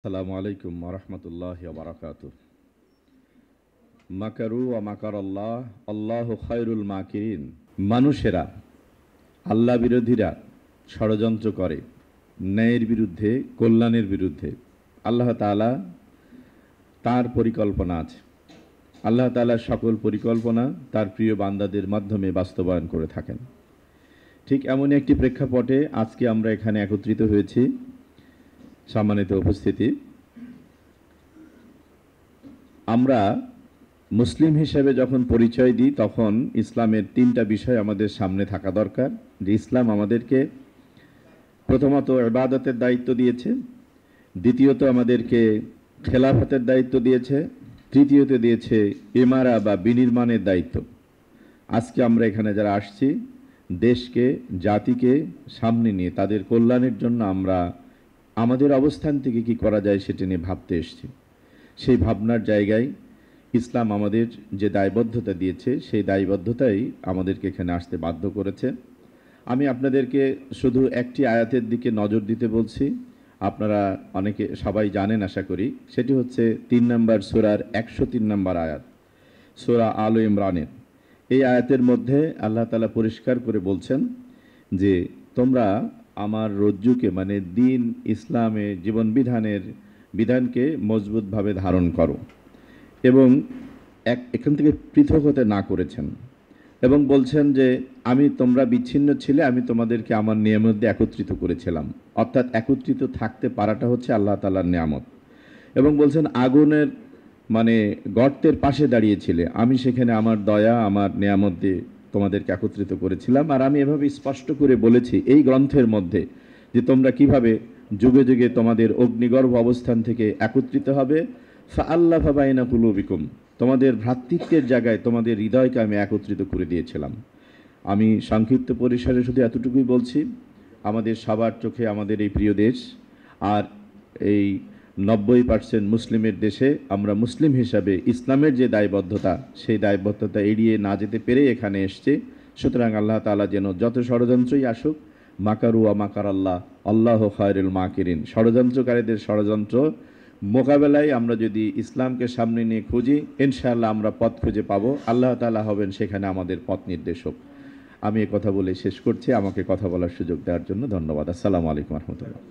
আসসালামু আলাইকুম ওয়া রাহমাতুল্লাহি ওয়া বারাকাতুহু। মাকারু ওয়া মাকারাল্লাহ আল্লাহু খায়রুল মাকিরিন। মানুষেরা, আল্লাহ বিরোধীরা ষড়যন্ত্র করে ন্যায়ের বিরুদ্ধে, কল্যাণের বিরুদ্ধে। আল্লাহ তাআলা তার পরিকল্পনা আছে। আল্লাহ তাআলার সকল পরিকল্পনা তার প্রিয় বান্দাদের মাধ্যমে বাস্তবায়ন করে থাকেন। ঠিক এমনই একটি প্রেক্ষাপটে আজকে আমরা এখানে একত্রিত হয়েছি। সম্মানিত উপস্থিতি, আমরা মুসলিম হিসেবে যখন পরিচয় দিই তখন ইসলামের তিনটা বিষয় আমাদের সামনে থাকা দরকার। যে ইসলাম আমাদেরকে প্রথমত ইবাদতের দায়িত্ব দিয়েছে, দ্বিতীয়ত আমাদেরকে খেলাফতের দায়িত্ব দিয়েছে, তৃতীয়ত দিয়েছে ইমারা বা বিনির্মাণের দায়িত্ব। আজকে আমরা এখানে যারা আসছি, দেশকে, জাতিকে সামনে নিয়ে তাদের কল্যাণের জন্য আমরা আমাদের অবস্থান থেকে কি করা যায় সেটা নিয়ে ভাবতে এসেছি। সেই ভাবনার জায়গায় ইসলাম আমাদের যে দায়বদ্ধতা দিয়েছে সেই দায়বদ্ধতাই আমাদেরকে এখানে আসতে বাধ্য করেছে। আমি আপনাদেরকে শুধু একটি আয়াতের দিকে নজর দিতে বলছি। আপনারা অনেকে সবাই জানেন আশা করি। সেটি হচ্ছে 3 নম্বর সূরার 103 নম্বর আয়াত, সূরা আল ইমরানের। এই আয়াতের মধ্যে আল্লাহ তাআলা পরিষ্কার করে বলছেন যে তোমরা আমার রজ্জুকে মানে দিন ইসলামে জীবন বিধানকে মজবুতভাবে ধারণ করো এবং এখান থেকে পৃথক হতে না করেছেন। এবং বলছেন যে তোমরা বিচ্ছিন্ন ছিলে, আমি তোমাদেরকে আমার নিয়ামত দিয়ে একত্রিত করেছিলাম। অর্থাৎ একত্রিত থাকতে পারাটা হচ্ছে আল্লাহ তাআলার নিয়ামত। এবং বলছেন আগুনের মানে গর্তের পাশে দাঁড়িয়েছিলে, আমি সেখানে আমার দয়া, আমার নিয়ামত দিয়ে তোমাদেরকে একত্রিত করেছিলাম। আর আমি এভাবে স্পষ্ট করে বলেছি এই গ্রন্থের মধ্যে যে তোমরা কিভাবে যুগে যুগে তোমাদের অগ্নিগর্ভ অবস্থান থেকে একত্রিত হবে। ফাআল্লাফা বাইনা কুলুবিকুম, তোমাদের ভ্রাতৃত্বের জায়গায় তোমাদের হৃদয়কে আমি একত্রিত করে দিয়েছিলাম। আমি সংক্ষিপ্ত পরিসরে শুধু এতটুকুই বলছি, আমাদের সবার চোখে আমাদের এই প্রিয় দেশ, আর এই 90% মুসলিমের দেশে আমরা মুসলিম হিসাবে ইসলামের যে দায়বদ্ধতা সেই দায়বদ্ধতা এড়িয়ে না যেতে পেরে এখানে এসছে। সুতরাং আল্লাহ তাআলা যেন যত ষড়যন্ত্রই আসুক, মাকারু ওয়া মাকারাল্লাহ আল্লাহু খায়রুল মাকিরিন, ষড়যন্ত্রকারীদের ষড়যন্ত্র মোকাবেলায় আমরা যদি ইসলামকে সামনে নিয়ে খুঁজি, ইনশাআল্লাহ আমরা পথ খুঁজে পাবো। আল্লাহ তাআলা হবেন সেখানে আমাদের পথ নির্দেশক। আমি এই কথা বলে শেষ করছি। আমাকে কথা বলার সুযোগ দেওয়ার জন্য ধন্যবাদ। আসসালামু আলাইকুম ওয়া রাহমাতুল্লাহ।